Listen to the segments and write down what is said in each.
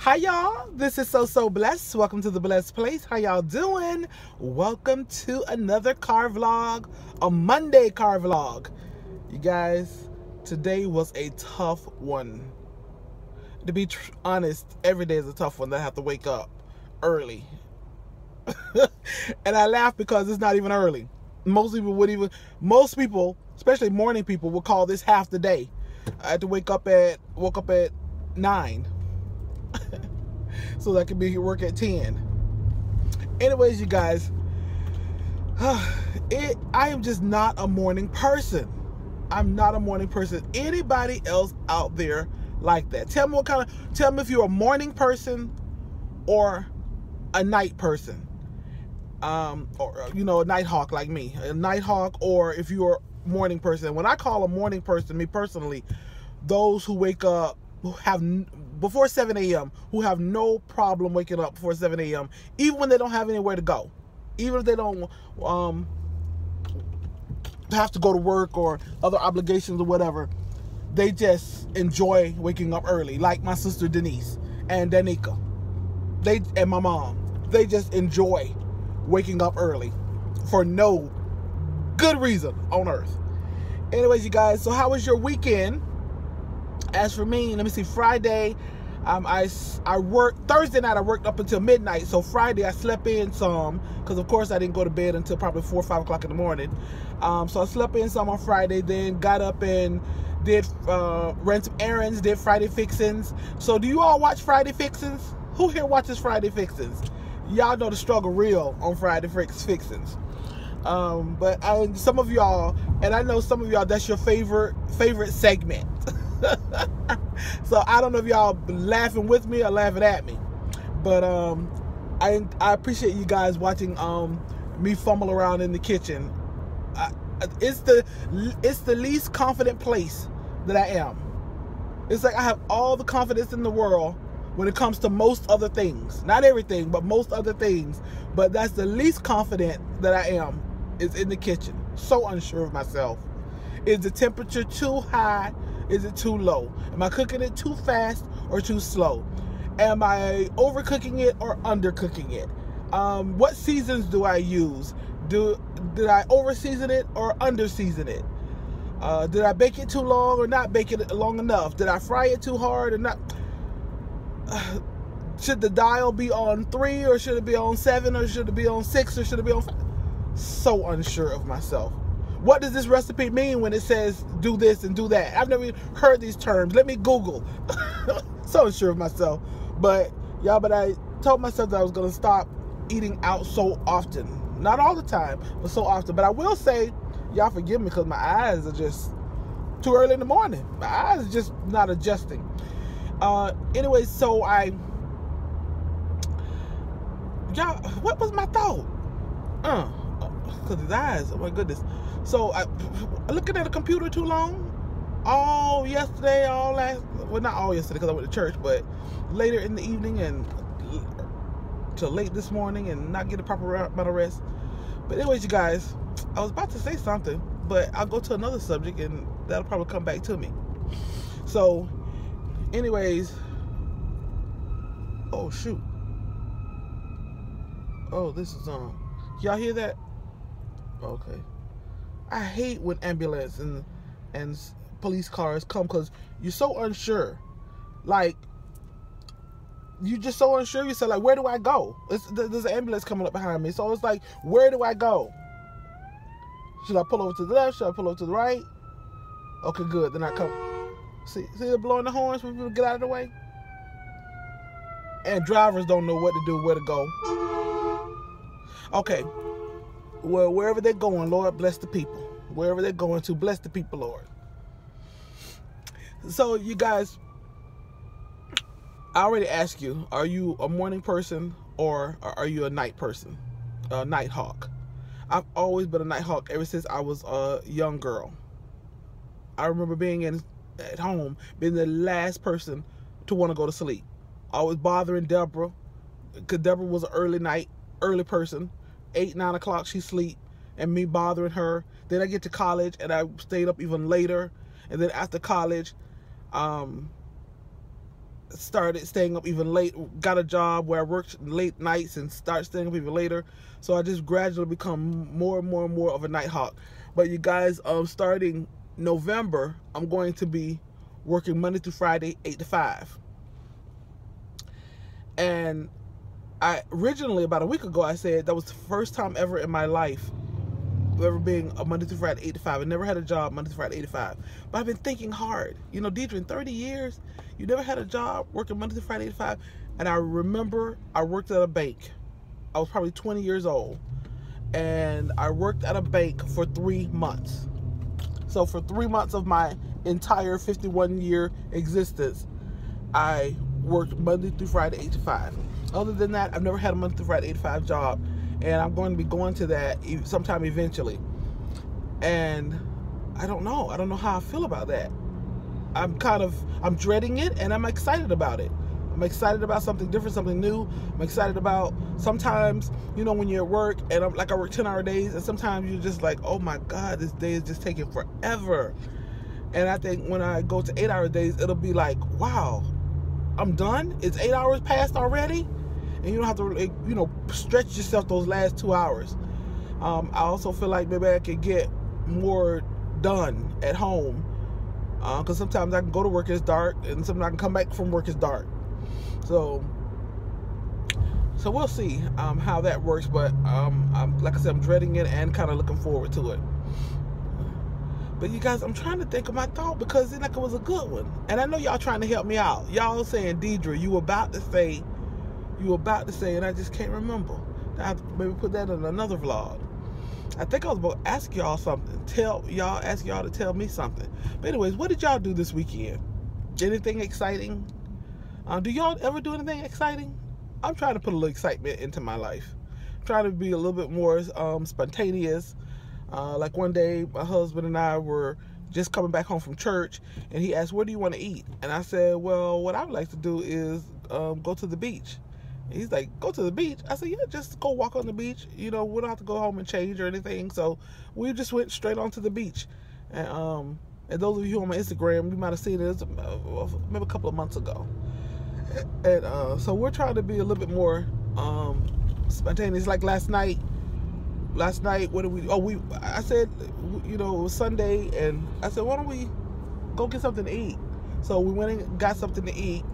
Hi y'all, this is So Blessed. Welcome to the Blessed Place. How y'all doing? Welcome to another car vlog, a Monday car vlog. You guys, today was a tough one. To be honest, every day is a tough one that I have to wake up early. And I laugh because it's not even early. Most people, especially morning people, would call this half the day. I had to woke up at 9. So that I could be at work at 10. Anyways, you guys, I am just not a morning person. I'm not a morning person. Anybody else out there like that? Tell me if you're a morning person or a night person. Or a Nighthawk like me. A Nighthawk, or if you're a morning person. When I call a morning person, me personally, those who wake up before 7 a.m. who have no problem waking up before 7 a.m. even when they don't have anywhere to go, even if they don't have to go to work or other obligations or whatever. They just enjoy waking up early, like my sister Denise and Danica, and my mom. They just enjoy waking up early for no good reason on earth. Anyways, you guys, so how was your weekend? As for me, let me see. Friday, I worked. Thursday night I worked up until midnight. So Friday I slept in some, because of course I didn't go to bed until probably 4 or 5 o'clock in the morning. So I slept in some on Friday. Then got up and did ran some errands. Did Friday Fixins. So do you all watch Friday Fixins? Who here watches Friday Fixins? Y'all know the struggle real on Friday Fixins. But some of y'all, and I know some of y'all, that's your favorite segment. So I don't know if y'all laughing with me or laughing at me, but I appreciate you guys watching me fumble around in the kitchen. It's the least confident place that I am. It's like I have all the confidence in the world when it comes to most other things. Not everything, but most other things. But that's the least confident that I am, is in the kitchen. So unsure of myself. Is the temperature too high? Is it too low? Am I cooking it too fast or too slow? Am I overcooking it or undercooking it? What seasons do I use? Did I overseason it or underseason it? Did I bake it too long or not bake it long enough? Did I fry it too hard or not? Should the dial be on 3 or should it be on 7 or should it be on 6 or should it be on 5? So unsure of myself. What does this recipe mean when it says do this and do that? I've never even heard these terms. Let me Google. So unsure of myself. But I told myself that I was going to stop eating out so often. Not all the time, but so often. But I will say, y'all forgive me because my eyes are just too early in the morning. My eyes are just not adjusting. Anyway, so what was my thought? Because his eyes, oh my goodness. So I looking at a computer too long all yesterday, not all yesterday because I went to church, but later in the evening and till late this morning and not get a proper amount of rest. But anyways, you guys, I was about to say something, but I'll go to another subject and that'll probably come back to me. So anyways, oh shoot. Oh, this is on. Y'all hear that? Okay. I hate when ambulance and police cars come because you're so unsure. Like, you're just so unsure. You say, like, where do I go? There's an ambulance coming up behind me. So it's like, where do I go? Should I pull over to the left? Should I pull over to the right? Okay, good. Then I come. See they're blowing the horns when people get out of the way? And drivers don't know what to do, where to go. Okay. Well, wherever they're going, Lord, bless the people. Wherever they're going to, bless the people, Lord. So, you guys, I already asked you, are you a morning person or are you a night person? A Nighthawk. I've always been a Nighthawk ever since I was a young girl. I remember being at home, being the last person to want to go to sleep. Always bothering Deborah, because Deborah was an early person. 8, 9 o'clock she sleep, and me bothering her. Then I get to college and I stayed up even later. And then after college, started staying up even late, got a job where I worked late nights and start staying up even later. So I just gradually become more and more and more of a Nighthawk. But you guys, starting November, I'm going to be working Monday through Friday, 8 to 5. And I originally, about a week ago, I said that was the first time ever in my life ever being a Monday through Friday 8 to 5. I never had a job Monday through Friday 8 to 5. But I've been thinking hard. You know, Deidre, in 30 years, you never had a job working Monday through Friday 8 to 5. And I remember I worked at a bank. I was probably 20 years old. And I worked at a bank for 3 months. So for 3 months of my entire 51-year existence, I worked Monday through Friday 8 to 5. Other than that, I've never had a Monday through Friday 8 to 5 job. And I'm going to be going to that sometime eventually. And I don't know. I don't know how I feel about that. I'm dreading it, and I'm excited about it. I'm excited about something different, something new. I'm excited about, sometimes, you know, when you're at work, and I work 10-hour days, and sometimes you're just like, oh my God, this day is just taking forever. And I think when I go to 8-hour days, it'll be like, wow, I'm done? It's 8 hours past already? And you don't have to, you know, stretch yourself those last 2 hours. I also feel like maybe I could get more done at home. Because sometimes I can go to work, it's dark, and sometimes I can come back from work, it's dark. So we'll see how that works. But like I said, I'm dreading it and kind of looking forward to it. But you guys, I'm trying to think of my thought, because it was a good one. And I know y'all trying to help me out. Y'all saying, Deidre, you about to say, and I just can't remember. I have to maybe put that in another vlog. I think I was about to ask y'all something. Ask y'all to tell me something. But anyways, what did y'all do this weekend? Anything exciting? Do y'all ever do anything exciting? I'm trying to put a little excitement into my life. I'm trying to be a little bit more spontaneous. Like one day, my husband and I were just coming back home from church, and he asked, "Where do you want to eat?" And I said, "Well, what I would like to do is go to the beach." He's like, "Go to the beach?" I said, "Yeah, just go walk on the beach. You know, we don't have to go home and change or anything." So we just went straight onto the beach. And those of you on my Instagram, you might have seen it maybe a couple of months ago. And so we're trying to be a little bit more spontaneous. Like last night, what did we? I said, you know, it was Sunday, and I said, why don't we go get something to eat? So we went and got something to eat.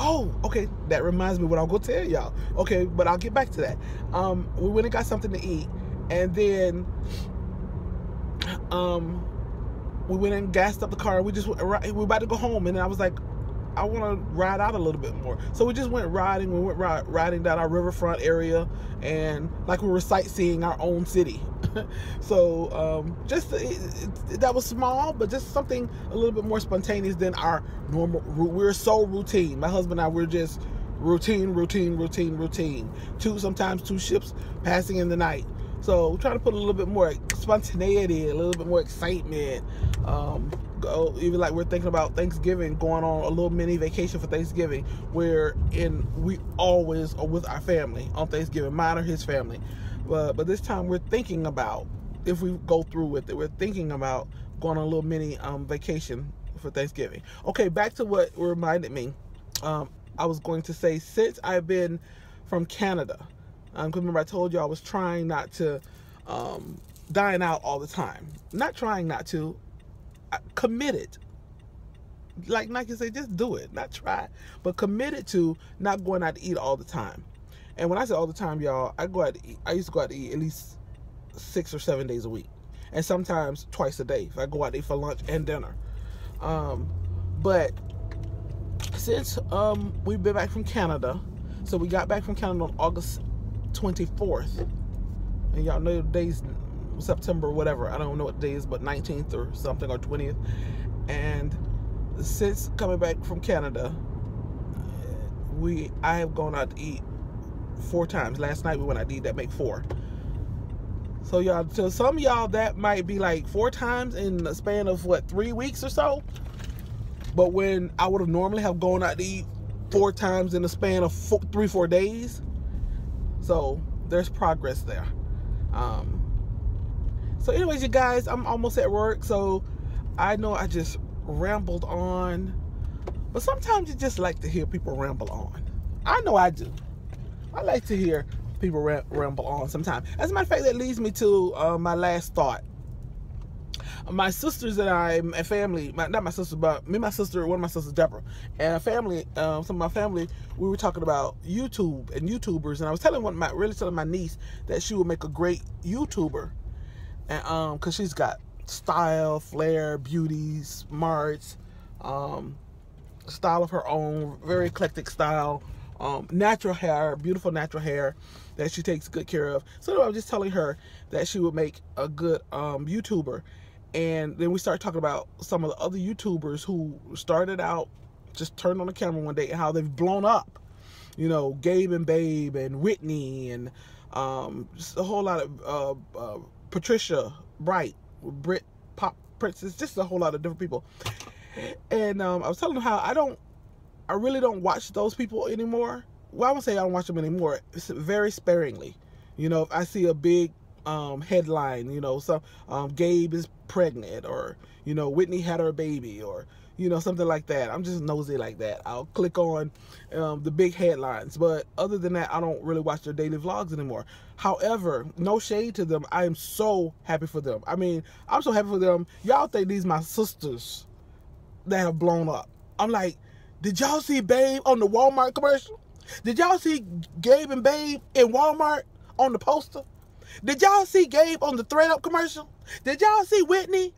Oh, okay. That reminds me what I'll go tell y'all. Okay, but I'll get back to that. We went and got something to eat, and then we went and gassed up the car. We were about to go home, and then I was like, I want to ride out a little bit more. So we just went riding. We went riding down our riverfront area, and like we were sightseeing our own city. So that was small, but just something a little bit more spontaneous than our normal. We're so routine. My husband and I, we're just routine. Sometimes two ships passing in the night. So we're trying to put a little bit more spontaneity, a little bit more excitement. Even like we're thinking about Thanksgiving, going on a little mini vacation for Thanksgiving, we always are with our family on Thanksgiving, mine or his family. But this time we're thinking about, if we go through with it, we're thinking about going on a little mini vacation for Thanksgiving. Okay, back to what reminded me. I was going to say, since I've been from Canada, because remember I told you I was trying not to dine out all the time. Not trying not to, committed. Like Nike say, just do it, not try, but committed to not going out to eat all the time. And when I say all the time, y'all, I used to go out to eat at least 6 or 7 days a week, and sometimes twice a day if I go out to eat for lunch and dinner. But since we've been back from Canada, so we got back from Canada on August 24th, and y'all know the days, September, whatever, I don't know what day is, but 19th or something, or 20th. And since coming back from Canada, I have gone out to eat 4 times. Last night we went out to eat, that make 4. So y'all, to some of y'all, that might be like 4 times in the span of what, 3 weeks or so. But when I would have normally have gone out to eat 4 times in the span of 3-4 days, so there's progress there. So anyways, you guys, I'm almost at work, so I know I just rambled on, But sometimes you just like to hear people ramble on. I know I do. I like to hear people ramble on sometimes. As a matter of fact, that leads me to my last thought. My sisters and I, and family, not my sisters, but me and my sister, one of my sisters, Deborah, and a family, some of my family, we were talking about YouTube and YouTubers, and I was telling telling my niece that she would make a great YouTuber, and because she's got style, flair, beauty, smarts, style of her own, very eclectic style, natural hair, beautiful natural hair that she takes good care of. So I was just telling her that she would make a good YouTuber. And then we started talking about some of the other YouTubers who started out, just turned on the camera one day, and how they've blown up. You know, Gabe and Babe and Whitney and just a whole lot of Patricia Bright, Britt Pop Prince. It's just a whole lot of different people. And I was telling them how I really don't watch those people anymore. Well, I won't say I don't watch them anymore. It's very sparingly. You know, if I see a big headline, you know, some Gabe is pregnant, or, you know, Whitney had her baby, or, you know, something like that. I'm just nosy like that. I'll click on the big headlines, but other than that, I don't really watch their daily vlogs anymore. However, no shade to them, I am so happy for them. I mean, I'm so happy for them. Y'all think these my sisters that have blown up. I'm like, did y'all see Babe on the Walmart commercial? Did y'all see Gabe and Babe in Walmart on the poster? Did y'all see Gabe on the Thread Up commercial? Did y'all see Whitney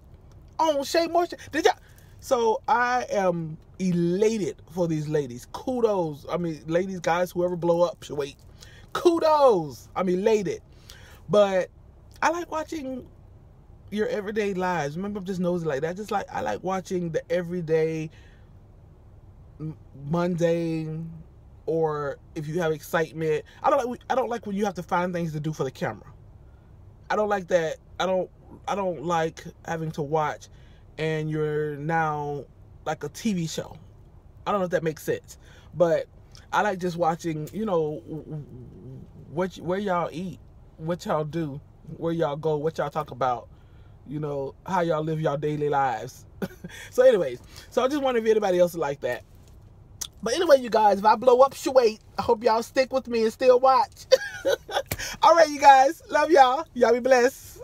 on Shea Moisture? Did y'all? So I am elated for these ladies. Kudos. I mean, ladies, guys, whoever blow up should wait. Kudos. I'm elated. But I like watching your everyday lives. Remember, I'm just nosy like that. I like watching the everyday, mundane, or if you have excitement. I don't like when you have to find things to do for the camera. I don't like that. I don't like having to watch and you're now like a TV show. I don't know if that makes sense, but I like just watching, you know, where y'all eat, what y'all do, where y'all go, what y'all talk about, you know, how y'all live y'all daily lives. So anyways, so I just wonder if anybody else is like that. But anyway, you guys, if I blow up, should wait. I hope y'all stick with me and still watch. All right, you guys. Love y'all. Y'all be blessed.